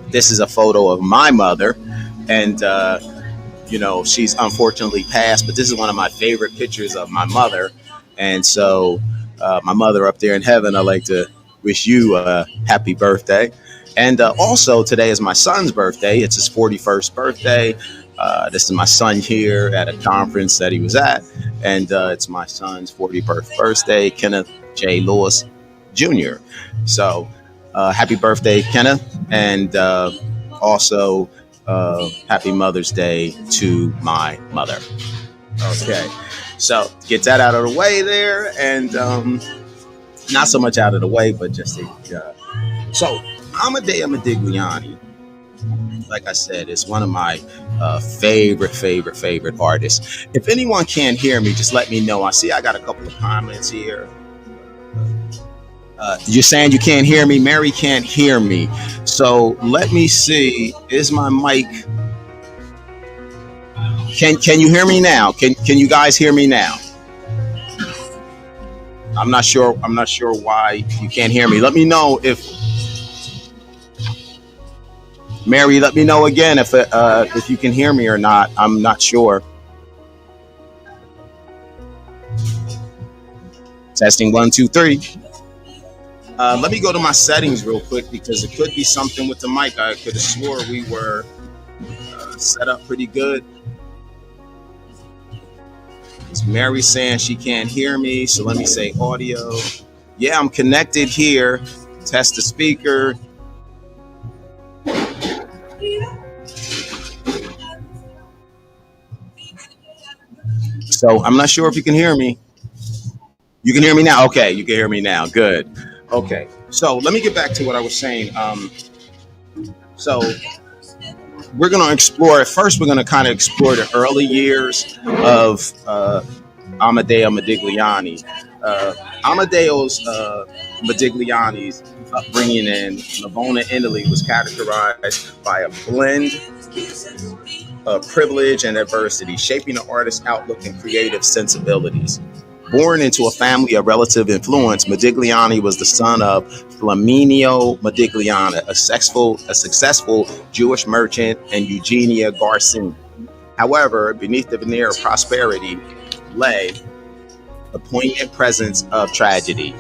This is a photo of my mother, and she's unfortunately passed, but this is one of my favorite pictures of my mother. And so, my mother up there in heaven, I'd like to wish you a happy birthday. And also, today is my son's birthday. It's his 41st birthday. This is my son here at a conference that he was at. And it's my son's 41st birthday, Kenneth J. Lewis Jr. So, happy birthday, Kenneth. And also, happy Mother's Day to my mother. Okay. So, get that out of the way there. And not so much out of the way, but just so Amadeo Modigliani, like I said, is one of my favorite artists. If anyone can't hear me, just let me know. I see I got a couple of comments here. You're saying you can't hear me. Mary can't hear me. So let me see. Is my mic? Can you hear me now? Can you guys hear me now? I'm not sure why you can't hear me. Let me know if Mary. Let me know again if you can hear me or not. I'm not sure. Testing 1 2 3. Let me go to my settings real quick because it could be something with the mic. I could have swore we were set up pretty good. It's Mary saying she can't hear me, so let me say audio. Yeah, I'm connected here. Test the speaker. So I'm not sure if you can hear me. You can hear me now? Okay, you can hear me now. Good. Okay, so let me get back to what I was saying. So we're going to explore, at first we're going to kind of explore the early years of Amadeo Modigliani. Amadeo's Modigliani's upbringing in Livorno, Italy was characterized by a blend of privilege and adversity, shaping the artist's outlook and creative sensibilities. Born into a family of relative influence, Modigliani was the son of Flaminio Modigliani, a successful Jewish merchant, and Eugenia Garcini. However, beneath the veneer of prosperity lay the poignant presence of tragedy.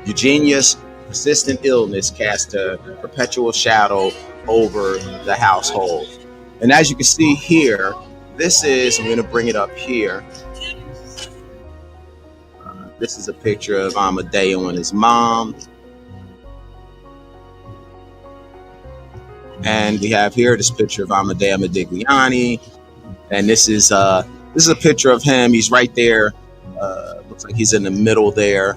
Eugenia's persistent illness cast a perpetual shadow over the household. And as you can see here, I'm going to bring it up here. This is a picture of Amadeo and his mom. And we have here this picture of Amadeo Modigliani. And this is a picture of him. He's right there. Looks like he's in the middle there.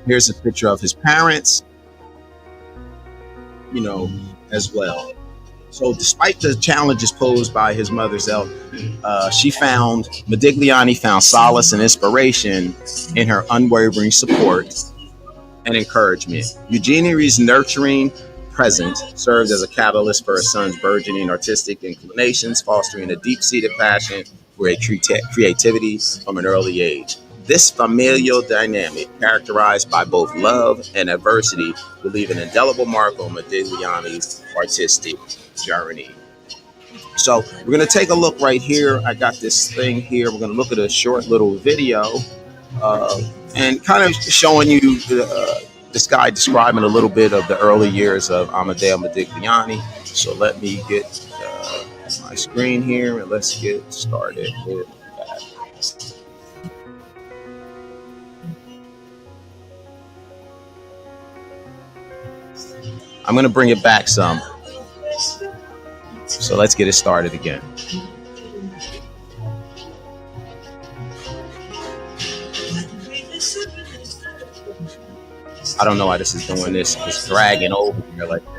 Here's a picture of his parents, as well. So despite the challenges posed by his mother's health, Modigliani found solace and inspiration in her unwavering support and encouragement. Eugenia's nurturing presence served as a catalyst for her son's burgeoning artistic inclinations, fostering a deep-seated passion for creativity from an early age. This familial dynamic, characterized by both love and adversity, will leave an indelible mark on Modigliani's artistic journey. So we're going to take a look right here. I got this thing here. We're going to look at a short little video and kind of showing you this guy describing a little bit of the early years of Amadeo Modigliani. So let me get my screen here and let's get started with that. I'm going to bring it back some. So let's get it started again. I don't know why this is doing this. It's dragging over here like that.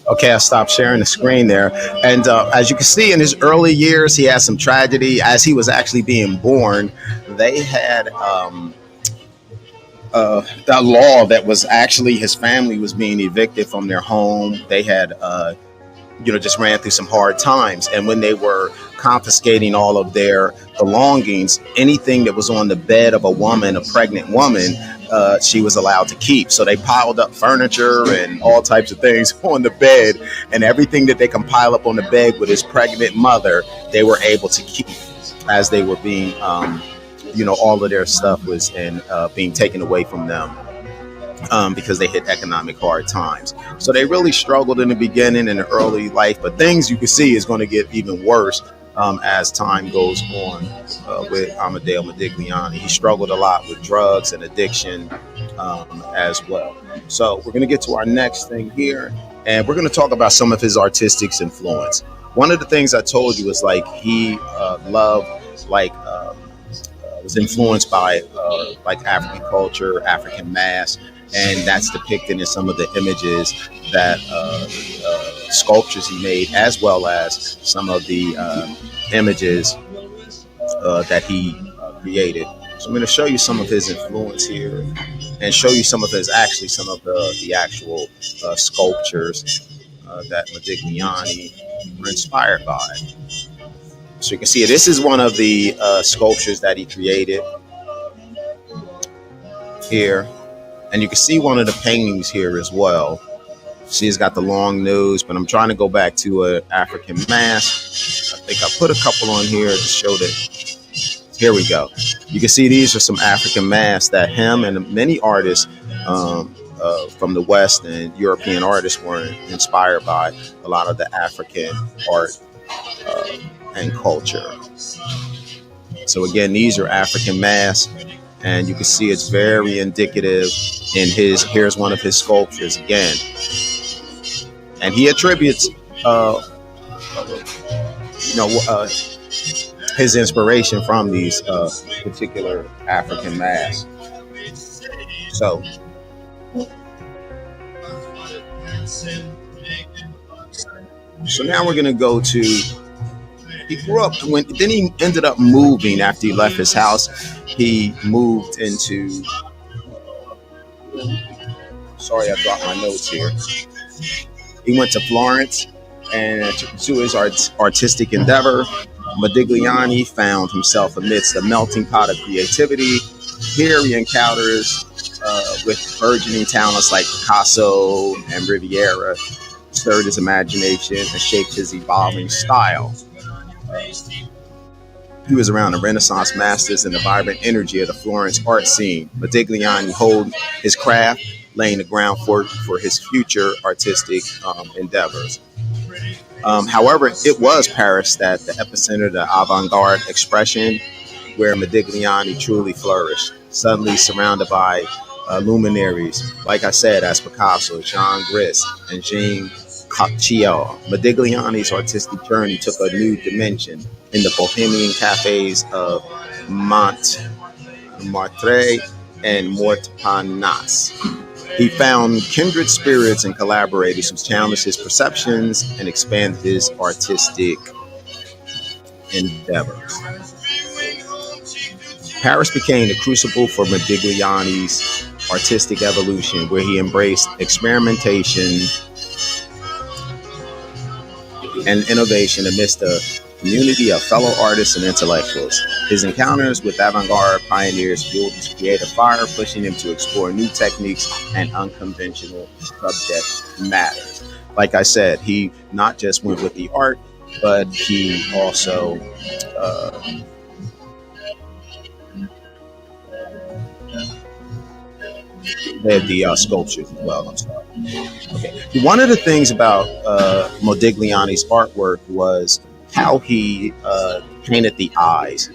Okay, I stopped sharing the screen there. And as you can see, in his early years, he had some tragedy. As he was actually being born, they had that law that was actually his family was being evicted from their home. They had just ran through some hard times. And when they were confiscating all of their belongings, anything that was on the bed of a woman, a pregnant woman, she was allowed to keep. So they piled up furniture and all types of things on the bed, and everything that they can pile up on the bed with his pregnant mother, they were able to keep as they were being, all of their stuff was being taken away from them. Because they hit economic hard times. So they really struggled in the beginning in the early life, but things you can see is going to get even worse as time goes on with Amedeo Modigliani. He struggled a lot with drugs and addiction as well. So we're going to get to our next thing here, and we're going to talk about some of his artistic influence. One of the things I told you was like he loved was influenced by African culture, African mass, and that's depicted in some of the images that sculptures he made, as well as some of the images that he created. So I'm going to show you some of his influence here, and show you some of the actual sculptures that Modigliani were inspired by. So you can see this is one of the sculptures that he created here. And you can see one of the paintings here as well. See, it's got the long nose, but I'm trying to go back to an African mask. I think I put a couple on here to show that. Here we go. You can see these are some African masks that him and many artists from the West and European artists were inspired by. A lot of the African art and culture. So again, these are African masks, and you can see it's very indicative in here's one of his sculptures again. And he attributes his inspiration from these particular African masks. So now we're going to go to, he grew up, then he ended up moving after he left his house. He moved into, sorry, I dropped my notes here. He went to Florence, and to his artistic endeavor, Modigliani found himself amidst a melting pot of creativity. Here he encounters with burgeoning talents like Picasso and Riviera, stirred his imagination and shaped his evolving style. He was around the Renaissance masters and the vibrant energy of the Florence art scene. Modigliani honed his craft, laying the ground for his future artistic endeavors. However, it was Paris that the epicenter of the avant-garde expression, where Modigliani truly flourished, suddenly surrounded by luminaries, like I said, as Picasso, Jean Gris, and Jean Cocteau. Modigliani's artistic journey took a new dimension in the bohemian cafes of Montmartre and Montparnasse. He found kindred spirits and collaborators who challenged his perceptions and expanded his artistic endeavors. Paris became the crucible for Modigliani's artistic evolution, where he embraced experimentation and innovation amidst a community of fellow artists and intellectuals. His encounters with avant-garde pioneers fueled his creative fire, pushing him to explore new techniques and unconventional subject matters. Like I said, he not just went with the art, but he also had the sculptures as well. I'm sorry. Okay. One of the things about Modigliani's artwork was how he painted the eyes.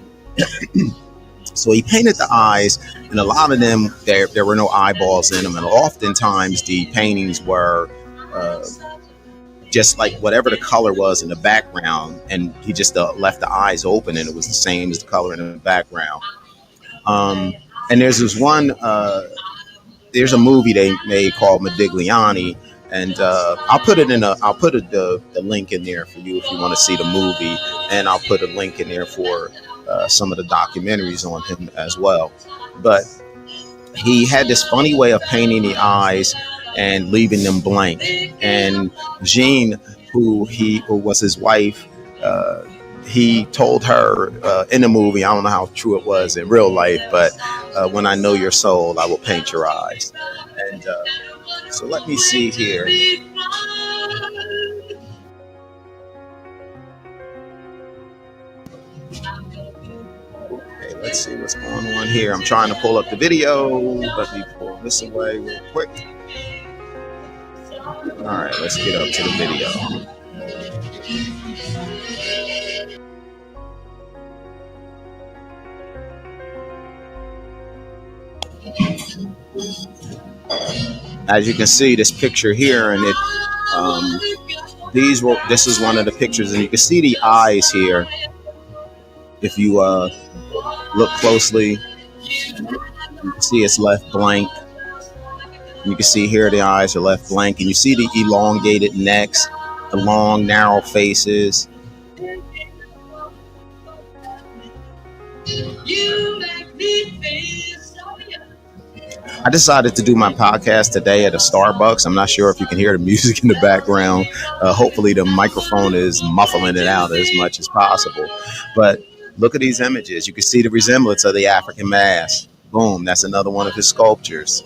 So he painted the eyes, and a lot of them, there were no eyeballs in them, and oftentimes the paintings were just like whatever the color was in the background, and he just left the eyes open, and it was the same as the color in the background. And there's this one there's a movie they made called Modigliani, and I'll put the link in there for you if you want to see the movie, and I'll put a link in there for some of the documentaries on him as well. But he had this funny way of painting the eyes and leaving them blank. And Jean, who was his wife, uh, he told her in the movie, I don't know how true it was in real life, but when I know your soul, I will paint your eyes. And so let me see here. Okay, let's see what's going on here. I'm trying to pull up the video. Let me pull this away real quick. All right, let's get up to the video. As you can see, this picture here, and um, this is one of the pictures, and you can see the eyes here. If you look closely, you can see it's left blank. You can see here the eyes are left blank, and you see the elongated necks, the long, narrow faces. I decided to do my podcast today at a Starbucks. I'm not sure if you can hear the music in the background. Hopefully the microphone is muffling it out as much as possible. But look at these images. You can see the resemblance of the African mask. Boom, that's another one of his sculptures.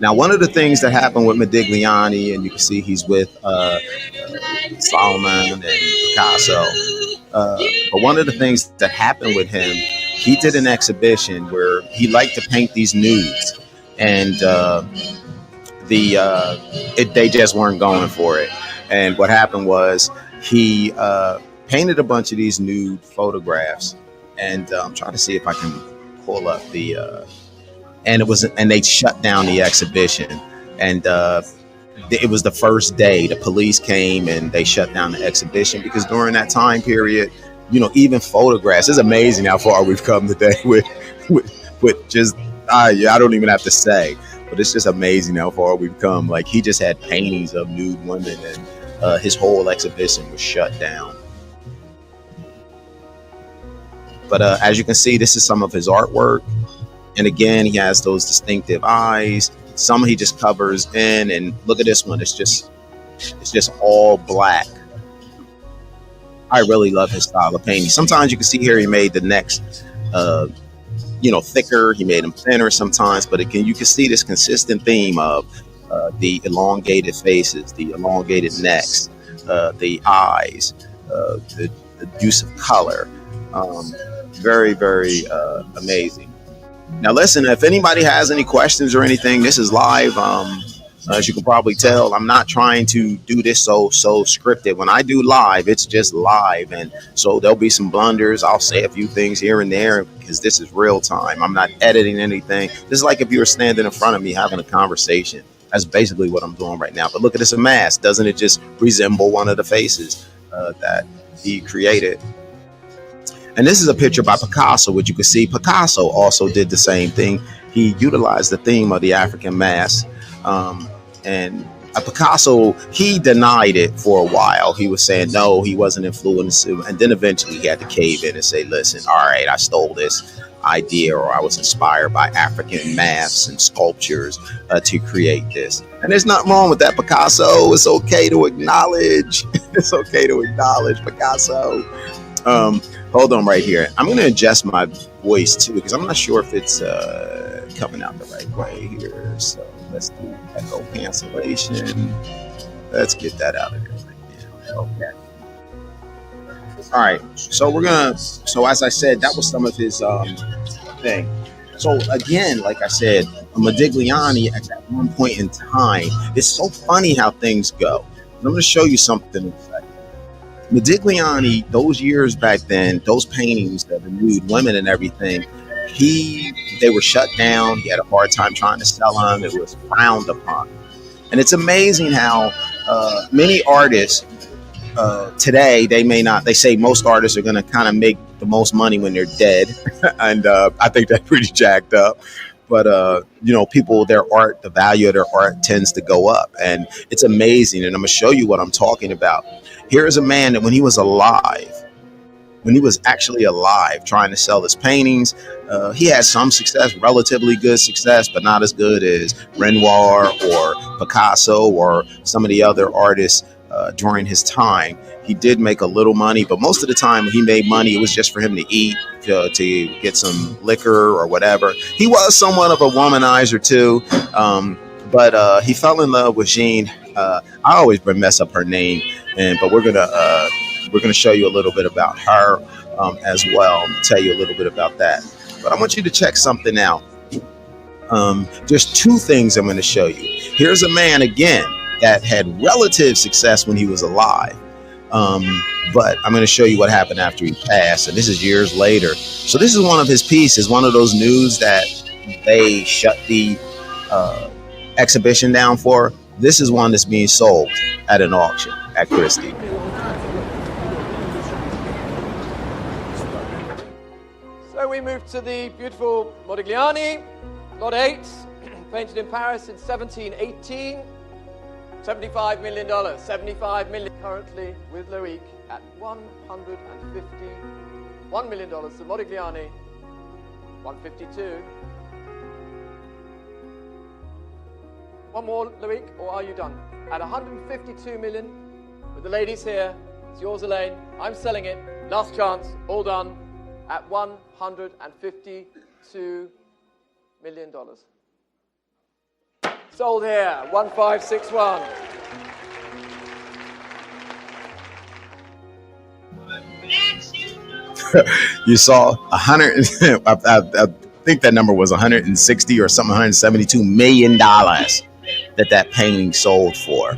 Now, one of the things that happened with Modigliani, and you can see he's with Solomon and Picasso, but one of the things that happened with him, he did an exhibition where he liked to paint these nudes, and they just weren't going for it. And what happened was he painted a bunch of these nude photographs, and I'm trying to see if I can pull up and they shut down the exhibition, and it was the first day the police came and they shut down the exhibition because during that time period, even photographs, it's amazing how far we've come today with just I don't even have to say, but it's just amazing how far we've come. Like, he just had paintings of nude women, and his whole exhibition was shut down. But as you can see, this is some of his artwork. And again, he has those distinctive eyes. Some he just covers in, and look at this one. It's just all black. I really love his style of painting. Sometimes you can see here he made the necks, thicker. He made them thinner sometimes, but you can see this consistent theme of the elongated faces, the elongated necks, the eyes, the use of color. Very, very amazing. Now, listen, if anybody has any questions or anything, this is live. As you can probably tell, I'm not trying to do this so scripted. When I do live, it's just live. And so there'll be some blunders. I'll say a few things here and there because this is real time. I'm not editing anything. This is like if you were standing in front of me having a conversation. That's basically what I'm doing right now. But look at this mask. Doesn't it just resemble one of the faces that he created? And this is a picture by Picasso, which you can see Picasso also did the same thing. He utilized the theme of the African mask. And Picasso, he denied it for a while. He was saying, no, he wasn't influenced. And then eventually he had to cave in and say, listen, all right, I stole this idea, or I was inspired by African masks and sculptures to create this. And there's nothing wrong with that, Picasso. It's okay to acknowledge. It's okay to acknowledge Picasso. Hold on right here. I'm going to adjust my voice too, because I'm not sure if it's coming out the right way here. So let's do echo cancellation. Let's get that out of there right now. Okay. All right. So as I said, that was some of his thing. So again, like I said, Modigliani at that one point in time, it's so funny how things go. I'm going to show you something in a second. Modigliani, those years back then, those paintings of the nude women and everything, they were shut down. He had a hard time trying to sell them. It was frowned upon. And it's amazing how many artists today, they say most artists are going to kind of make the most money when they're dead, and I think that's pretty jacked up. But people, their art, the value of their art tends to go up, and it's amazing. And I'm gonna show you what I'm talking about. Here is a man that when he was actually alive, trying to sell his paintings. He had some success, relatively good success, but not as good as Renoir or Picasso or some of the other artists during his time. He did make a little money, but most of the time when he made money, it was just for him to eat, to get some liquor or whatever. He was somewhat of a womanizer too, but he fell in love with Jean. I always mess up her name, but we're gonna show you a little bit about her as well. Tell you a little bit about that. But I want you to check something out. There's two things I'm going to show you. Here's a man again that had relative success when he was alive. But I'm going to show you what happened after he passed, and this is years later. So this is one of his pieces, one of those news that they shut the exhibition down for. This is one that's being sold at an auction at Christie. So we move to the beautiful Modigliani, Lot 8, painted in Paris in 1718. $75 million. $75 million currently with Loic at $151 million. The Modigliani, 152. One more, Loic, or are you done? At 152 million, with the ladies here, it's yours, Elaine. I'm selling it. Last chance, all done, at $152 million. Sold here, 1561. You saw 100. I think that number was 160 or something, $172 million that painting sold for.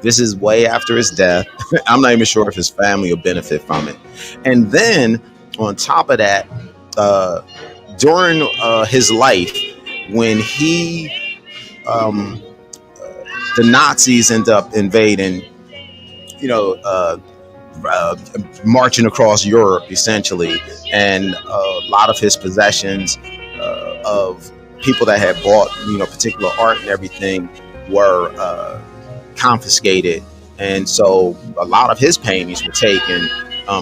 This is way after his death. I'm not even sure if his family will benefit from it. And then on top of that, during his life, when the Nazis end up invading, marching across Europe essentially, and a lot of his possessions of people that had bought particular art and everything were confiscated, and so a lot of his paintings were taken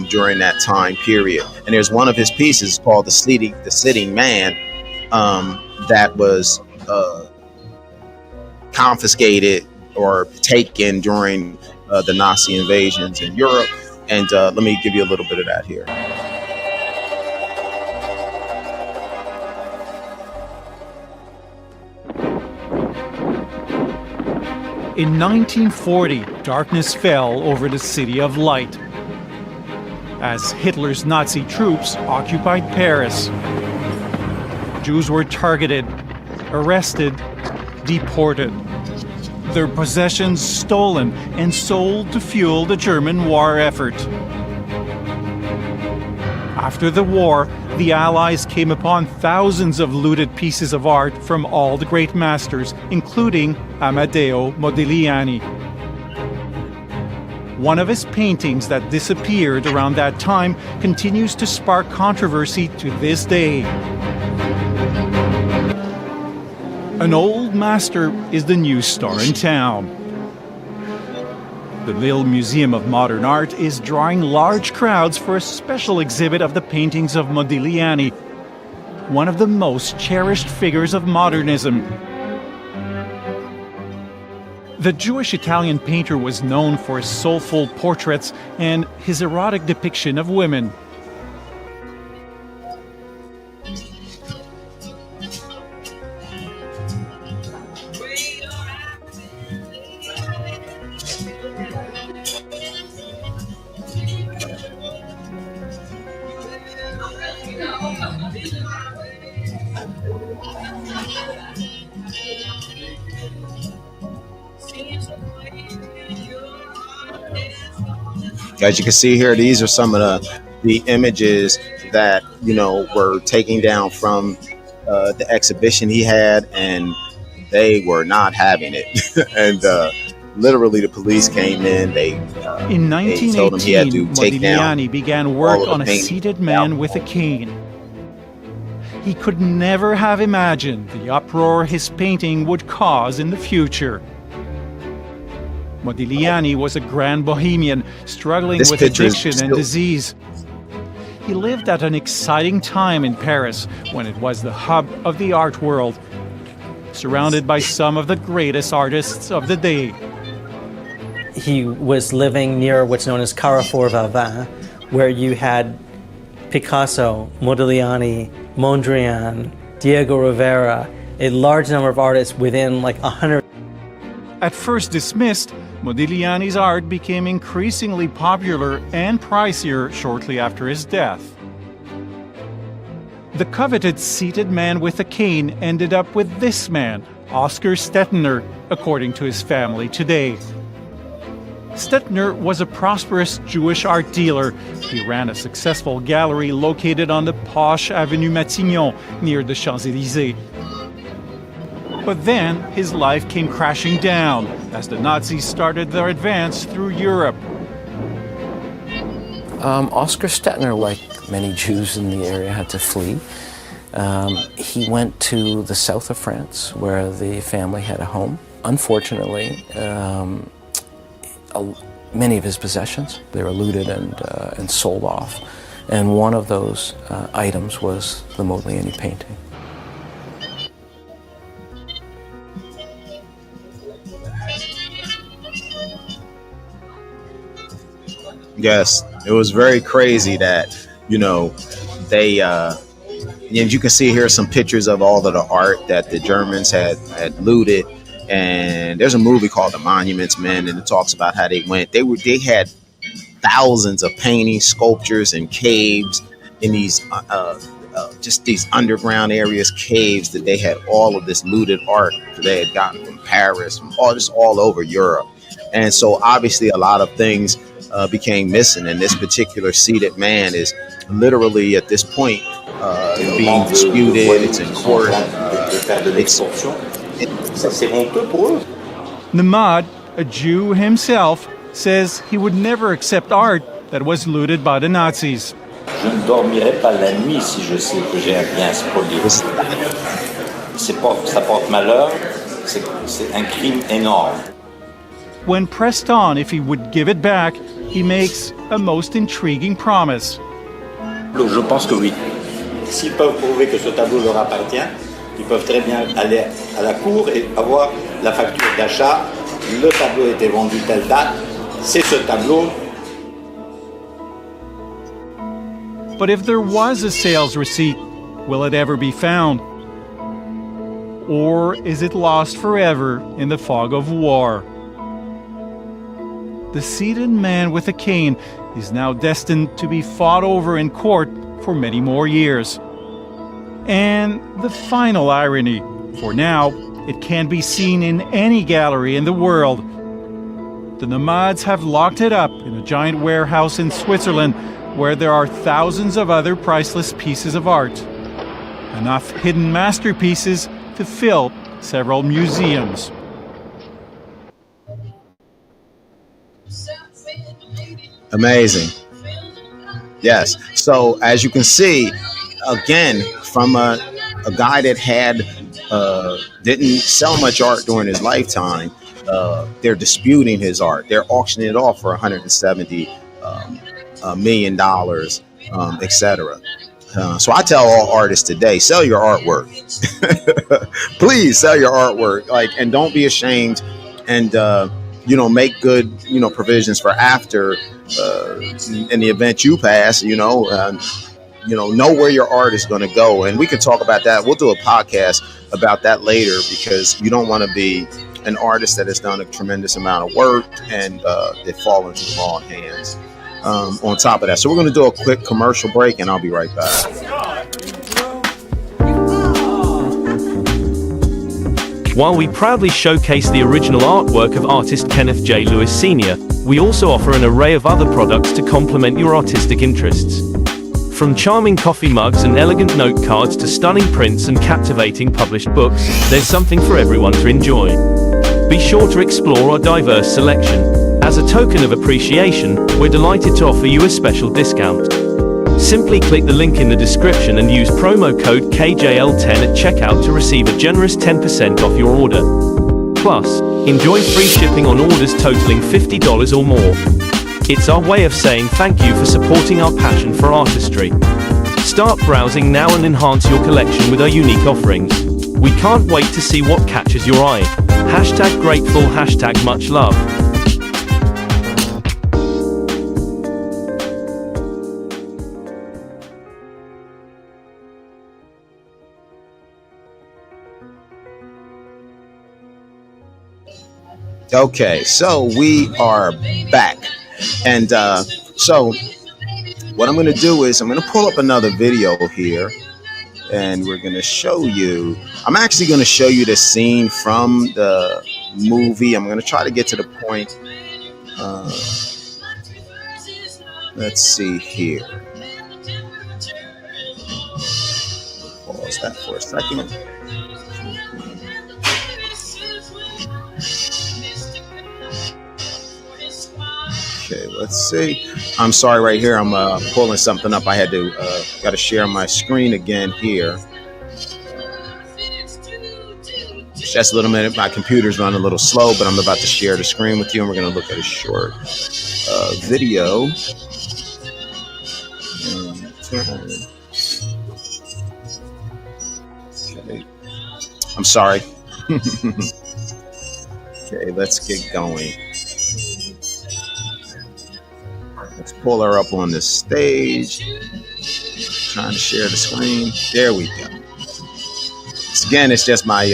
during that time period. And there's one of his pieces called the Sitting Man that was confiscated or taken during the Nazi invasions in Europe. And let me give you a little bit of that here. In 1940, darkness fell over the City of Light as Hitler's Nazi troops occupied Paris. Jews were targeted, arrested, deported, their possessions stolen and sold to fuel the German war effort. After the war, the Allies came upon thousands of looted pieces of art from all the great masters, including Amedeo Modigliani. One of his paintings that disappeared around that time continues to spark controversy to this day. An old master is the new star in town. The Lille Museum of Modern Art is drawing large crowds for a special exhibit of the paintings of Modigliani, one of the most cherished figures of modernism. The Jewish-Italian painter was known for his soulful portraits and his erotic depiction of women. As you can see here, these are some of the images that were taken down from the exhibition he had, and they were not having it. And literally the police came in. In they told him he had to 1918, take down Modigliani began all work of the on a paintings seated man with a cane. He could never have imagined the uproar his painting would cause in the future. Modigliani was a grand bohemian struggling This with picture is addiction and still- disease. He lived at an exciting time in Paris when it was the hub of the art world, surrounded by some of the greatest artists of the day. He was living near what's known as Carrefour Valvin, where you had Picasso, Modigliani, Mondrian, Diego Rivera, a large number of artists within like 100. At first dismissed, Modigliani's art became increasingly popular and pricier shortly after his death. The coveted seated man with a cane ended up with this man, Oscar Stettner, according to his family today. Stettner was a prosperous Jewish art dealer. He ran a successful gallery located on the posh Avenue Matignon near the Champs-Élysées. But then his life came crashing down as the Nazis started their advance through Europe. Oscar Stettner, like many Jews in the area, had to flee. He went to the south of France, where the family had a home. Unfortunately, many of his possessions, they were looted and sold off. And one of those items was the Modigliani painting. Yes, it was very crazy that, they, and you can see here some pictures of all of the art that the Germans had looted. And there's a movie called The Monuments Men, and it talks about how they went. They had thousands of paintings, sculptures, and caves in these just these underground areas, caves, that they had all of this looted art that they had gotten from Paris, from all over Europe. And so obviously a lot of things became missing, and this particular seated man is literally at this point being disputed. It's in court. Nahmad, a Jew himself, says he would never accept art that was looted by the Nazis. Je ne dormirai pas la nuit si je sais que j'ai un bien spolié. Ça porte malheur, c'est un crime énorme. When pressed on if he would give it back, he makes a most intriguing promise. Je pense que oui. S'ils peuvent prouver que ce tableau leur appartient, ils peuvent très bien aller à la cour et avoir la facture d'achat. Le tableau a été vendu telle date, c'est ce tableau. But if there was a sales receipt, will it ever be found? Or is it lost forever in the fog of war? The seated man with a cane is now destined to be fought over in court for many more years. And the final irony, for now, it can't be seen in any gallery in the world. The nomads have locked it up in a giant warehouse in Switzerland where there are thousands of other priceless pieces of art. Enough hidden masterpieces to fill several museums. Amazing. Yes. So as you can see, again, from a guy that had didn't sell much art during his lifetime, they're disputing his art. They're auctioning it off for $170 million, etc. So I tell all artists today, sell your artwork. Please sell your artwork, and don't be ashamed, and make good provisions for after in the event you pass. Know where your art is going to go, and we can talk about that. We'll do a podcast about that later, because you don't want to be an artist that has done a tremendous amount of work and they fall into the wrong hands. On top of that, so we're going to do a quick commercial break, and I'll be right back. While we proudly showcase the original artwork of artist Kenneth J. Lewis Sr., we also offer an array of other products to complement your artistic interests. From charming coffee mugs and elegant note cards to stunning prints and captivating published books, there's something for everyone to enjoy. be sure to explore our diverse selection. As a token of appreciation, we're delighted to offer you a special discount. Simply click the link in the description and use promo code KJL10 at checkout to receive a generous 10% off your order. Plus, enjoy free shipping on orders totaling $50 or more. It's our way of saying thank you for supporting our passion for artistry. Start browsing now and enhance your collection with our unique offerings. We can't wait to see what catches your eye. #grateful, #much love. Okay, so we are back. And so what I'm going to do is I'm going to pull up another video here, and we're going to show you. I'm actually going to show you the scene from the movie. I'm going to try to get to the point. Let's see here. Pause that for a second. Okay, let's see. I'm sorry, right here. I'm pulling something up. I had to got to share my screen again here. Just a little minute. My computer's running a little slow, but I'm about to share the screen with you, and we're going to look at a short video. Okay. I'm sorry. Okay, let's get going. Let's pull her up on the stage. Trying to share the screen. There we go. Again, it's just my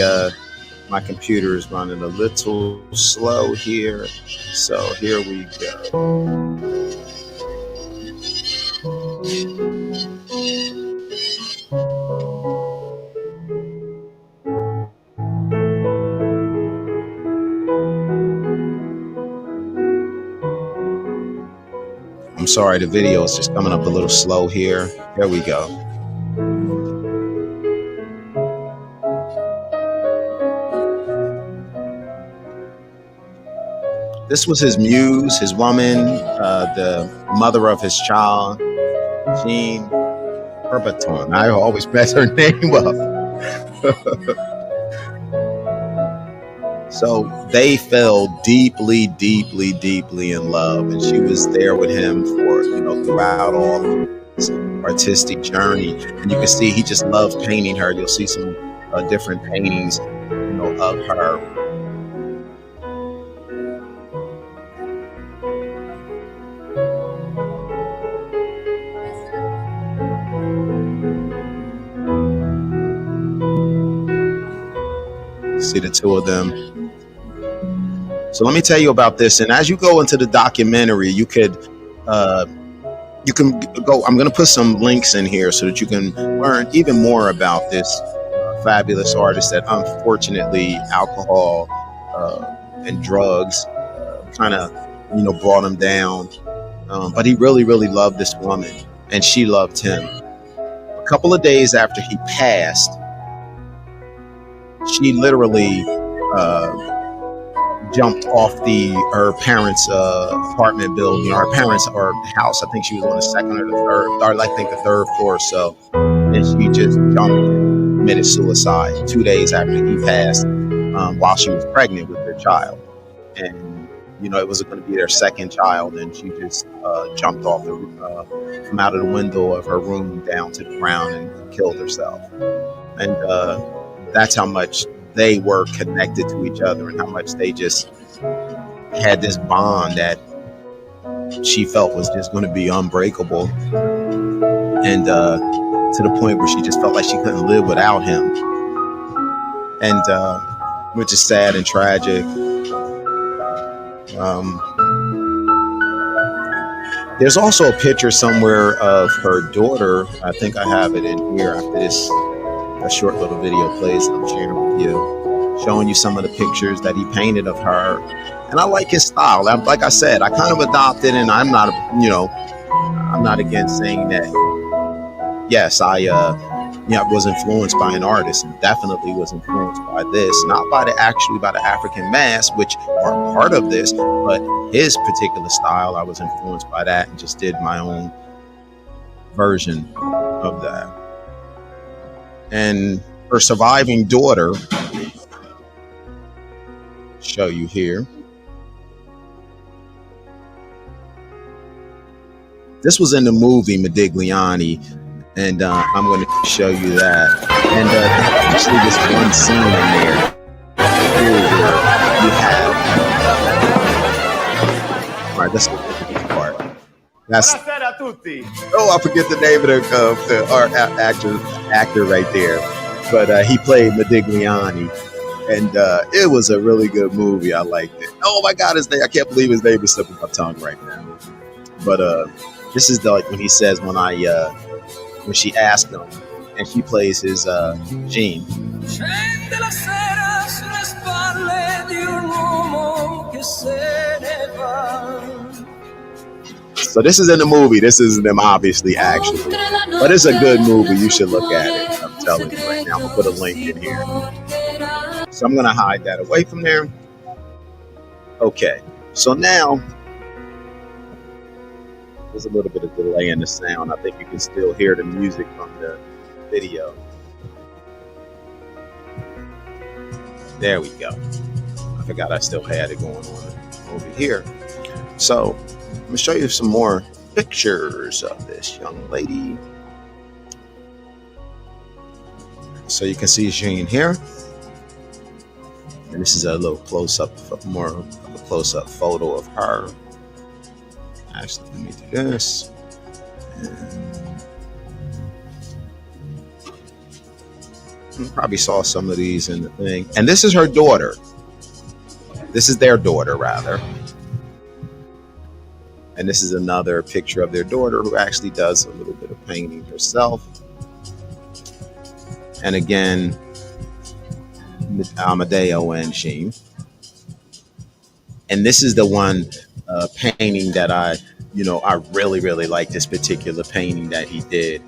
my computer is running a little slow here. So here we go. I'm sorry, the video is just coming up a little slow here. There we go. This was his muse, his woman, the mother of his child, Jean Herbaton. I always mess her name up. So they fell deeply, deeply, deeply in love, and she was there with him for, throughout all of his artistic journey. And you can see he just loved painting her. You'll see some different paintings, of her. See the two of them. So let me tell you about this. And as you go into the documentary, you can go. I'm going to put some links in here so that you can learn even more about this fabulous artist that unfortunately alcohol and drugs kind of, brought him down. But he really, really loved this woman, and she loved him. A couple of days after he passed, she literally jumped off her parents' apartment building, or her parents' or house. I think she was on the second or the third, or I think the third floor or so. And she just jumped and committed suicide 2 days after he passed, while she was pregnant with their child. And, it was going to be their second child. And she just jumped off from out of the window of her room down to the ground and killed herself. And that's how much they were connected to each other, and how much they just had this bond that she felt was just going to be unbreakable, and to the point where she just felt like she couldn't live without him, and which is sad and tragic. There's also a picture somewhere of her daughter. I think I have it in here after this. A short little video plays that I'm sharing with you, showing you some of the pictures that he painted of her. And I like his style. Like I said, I kind of adopted, and I'm not against saying that. Yes, I was influenced by an artist, and definitely was influenced by this, not by the African mass, which are part of this, but his particular style. I was influenced by that and just did my own version of that. And her surviving daughter, show you here. This was in the movie Modigliani, and I'm going to show you that. And actually, this one scene in there where you have. All right, let's look at this part. That's. Oh, I forget the name of the actor right there, but he played Modigliani, and it was a really good movie. I liked it. Oh my God, his name! I can't believe his name is slipping my tongue right now. But this is like when he says when she asked him, and she plays his Jean. So this is in the movie. This isn't them obviously actually, but it's a good movie. You should look at it. I'm telling you right now. I'm gonna put a link in here. So I'm gonna hide that away from there. Okay. So now. There's a little bit of delay in the sound. I think you can still hear the music from the video. There we go. I forgot I still had it going on over here. So I'm gonna show you some more pictures of this young lady. So you can see Jean here. And this is a little close-up, more of a close-up photo of her. Actually, let me do this. And you probably saw some of these in the thing. And this is her daughter. This is their daughter, rather. And this is another picture of their daughter who actually does a little bit of painting herself. And again, Amadeo and Jean. And this is the one painting that I really, really like this particular painting that he did.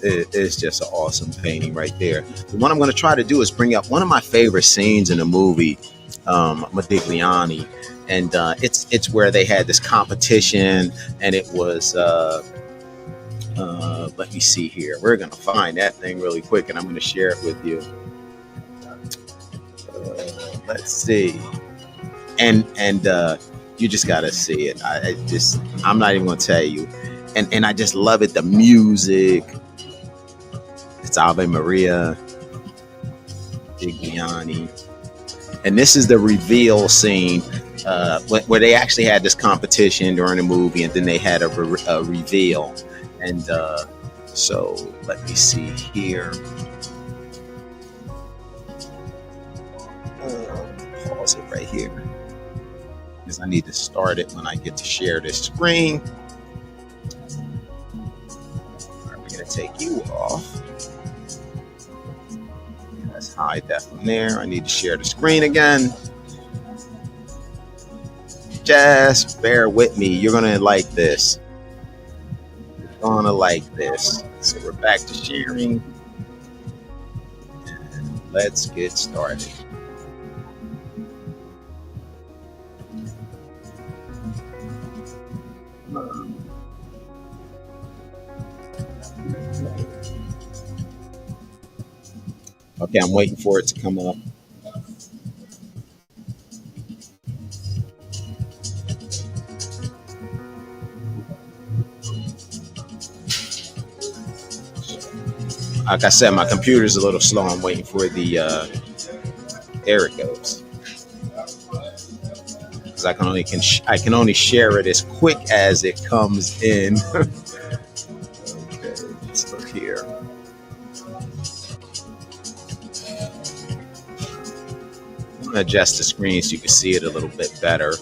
It's just an awesome painting right there. The one I'm going to try to do is bring up one of my favorite scenes in the movie, Modigliani. And it's where they had this competition, and it was, let me see here. We're going to find that thing really quick, and I'm going to share it with you. Let's see. And you just gotta see it. I'm not even gonna tell you. And I just love it. The music. It's Ave Maria. Modigliani. And this is the reveal scene where they actually had this competition during the movie, and then they had a reveal. And so let me see here. Pause it right here, because I need to start it when I get to share this screen. All right, we're going to take you off. Let's hide that from there. I need to share the screen again. Just bear with me. You're going to like this. You're going to like this. So we're back to sharing. And let's get started. Okay, I'm waiting for it to come up. Like I said, my computer's a little slow. I'm waiting for the, there it goes. Because I can only share it as quick as it comes in. Okay, let's look here. I'm gonna adjust the screen so you can see it a little bit better.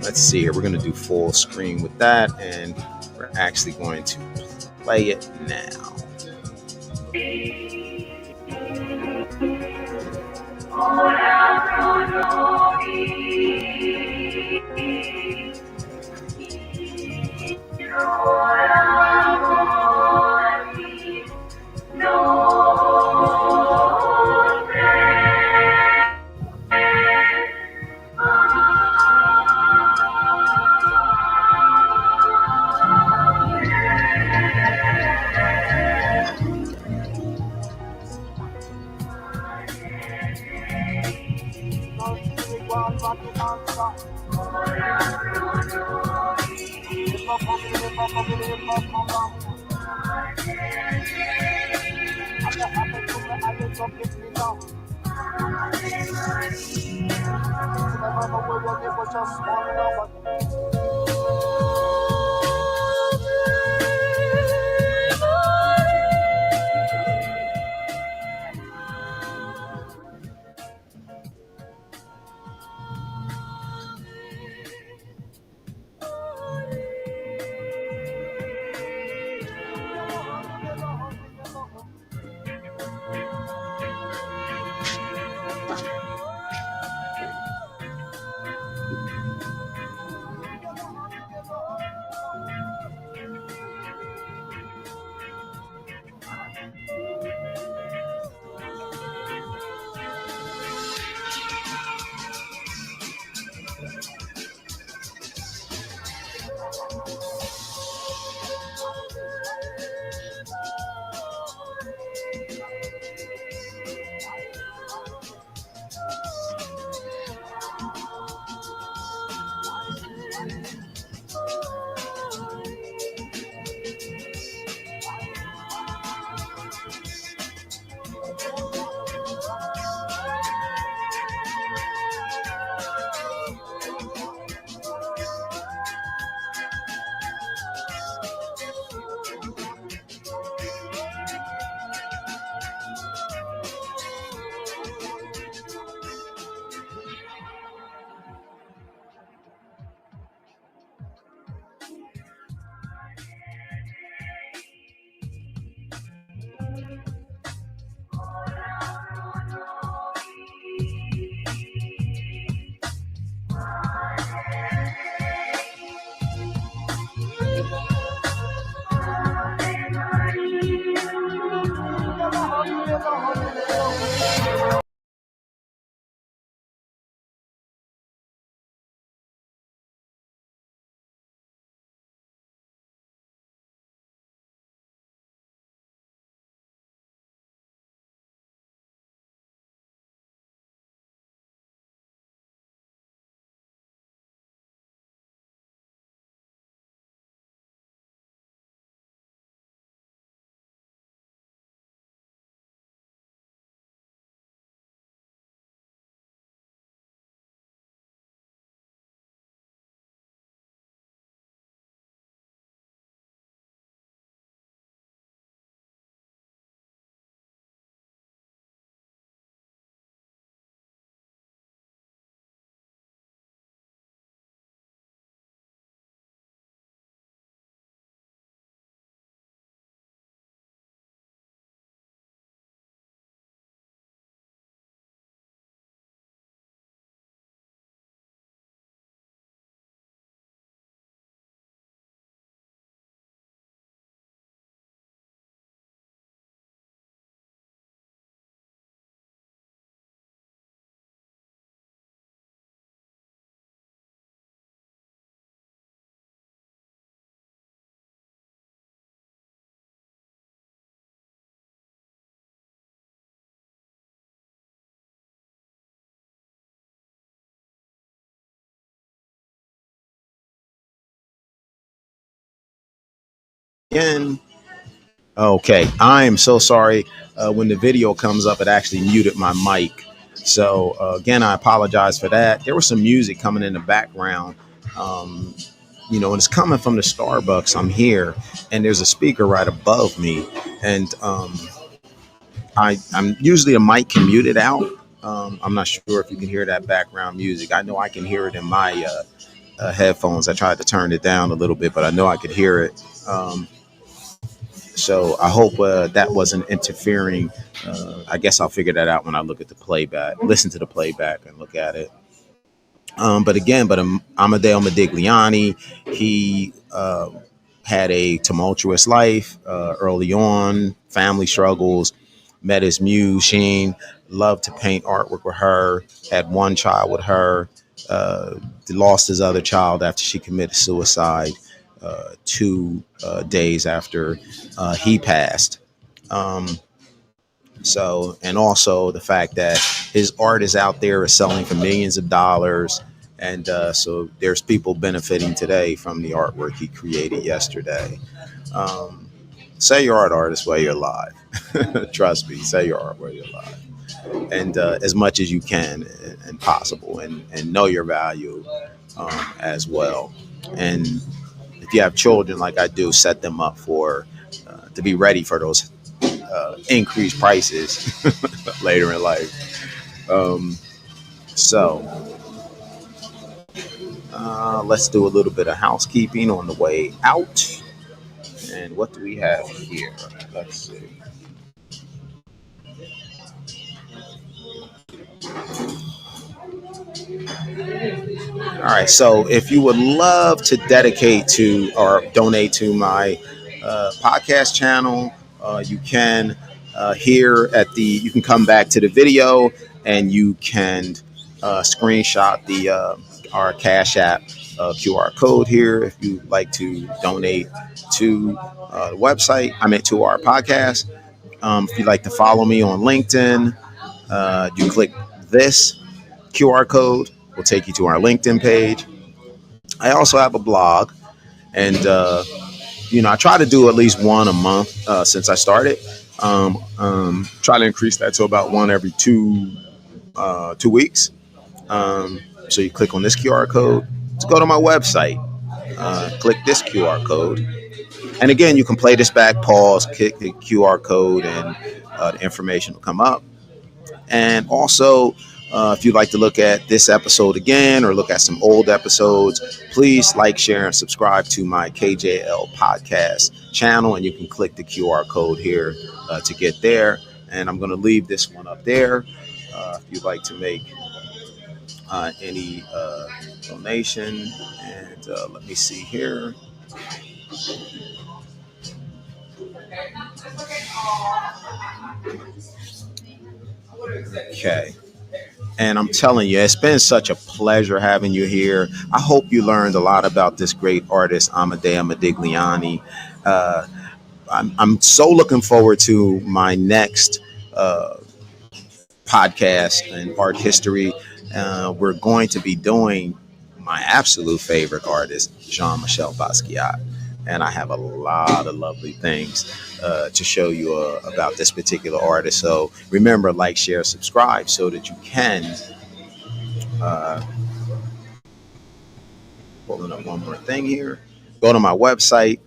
Let's see here. We're gonna do full screen with that, and we're actually going to play it now. Again, okay, I am so sorry. When the video comes up, it actually muted my mic. So again, I apologize for that. There was some music coming in the background, um, and it's coming from the Starbucks. I'm here, and there's a speaker right above me, and I'm usually a mic can mute it out. I'm not sure if you can hear that background music. I know I can hear it in my headphones. I tried to turn it down a little bit, but I know I could hear it. So I hope that wasn't interfering. I guess I'll figure that out when I look at the playback, listen to the playback, and look at it. But Amadeo Modigliani, he had a tumultuous life early on, family struggles, met his muse, Sheen, loved to paint artwork with her, had one child with her, lost his other child after she committed suicide 2 days after he passed. Um, and also the fact that his art is out there, is selling for millions of dollars. And so there's people benefiting today from the artwork he created yesterday. Say your art, artist, while you're alive. Trust me, say your art while you're alive. And as much as you can and possible, and know your value as well. And if you have children like I do, set them up for to be ready for those increased prices later in life. So let's do a little bit of housekeeping on the way out. And what do we have here? Let's see. All right. So if you would love to dedicate to or donate to my podcast channel, you can here at the. You can come back to the video and you can screenshot the our Cash App QR code here if you'd like to donate to the website. I meant to our podcast. If you'd like to follow me on LinkedIn, you click this QR code. Will take you to our LinkedIn page. I also have a blog, and I try to do at least one a month since I started. Try to increase that to about one every 2 weeks. So you click on this QR code to go to my website. Click this QR code, and again, you can play this back, pause, click the QR code, and the information will come up. And also, if you'd like to look at this episode again or look at some old episodes, please like, share, and subscribe to my KJL podcast channel. And you can click the QR code here to get there. And I'm going to leave this one up there. If you'd like to make any donation. And let me see here. Okay. And I'm telling you, it's been such a pleasure having you here. I hope you learned a lot about this great artist, Amedeo Modigliani. Uh, I'm so looking forward to my next podcast in art history. We're going to be doing my absolute favorite artist, Jean-Michel Basquiat. And I have a lot of lovely things to show you about this particular artist. So remember, like, share, subscribe so that you can pulling up one more thing here. Go to my website.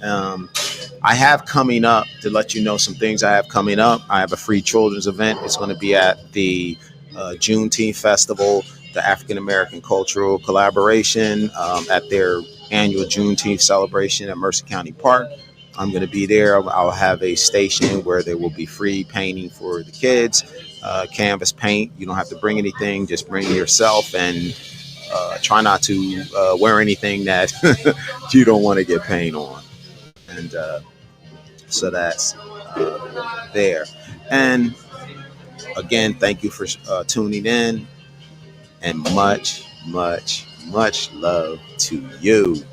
I have coming up to let you know some things I have coming up. I have a free children's event. It's going to be at the Juneteenth Festival, the African American Cultural Collaboration at their annual Juneteenth celebration at Mercer County Park. I'm going to be there. I'll have a station where there will be free painting for the kids, canvas paint. You don't have to bring anything, just bring yourself, and try not to wear anything that you don't want to get paint on. And so that's there. And again, thank you for tuning in, and much, much, much love to you.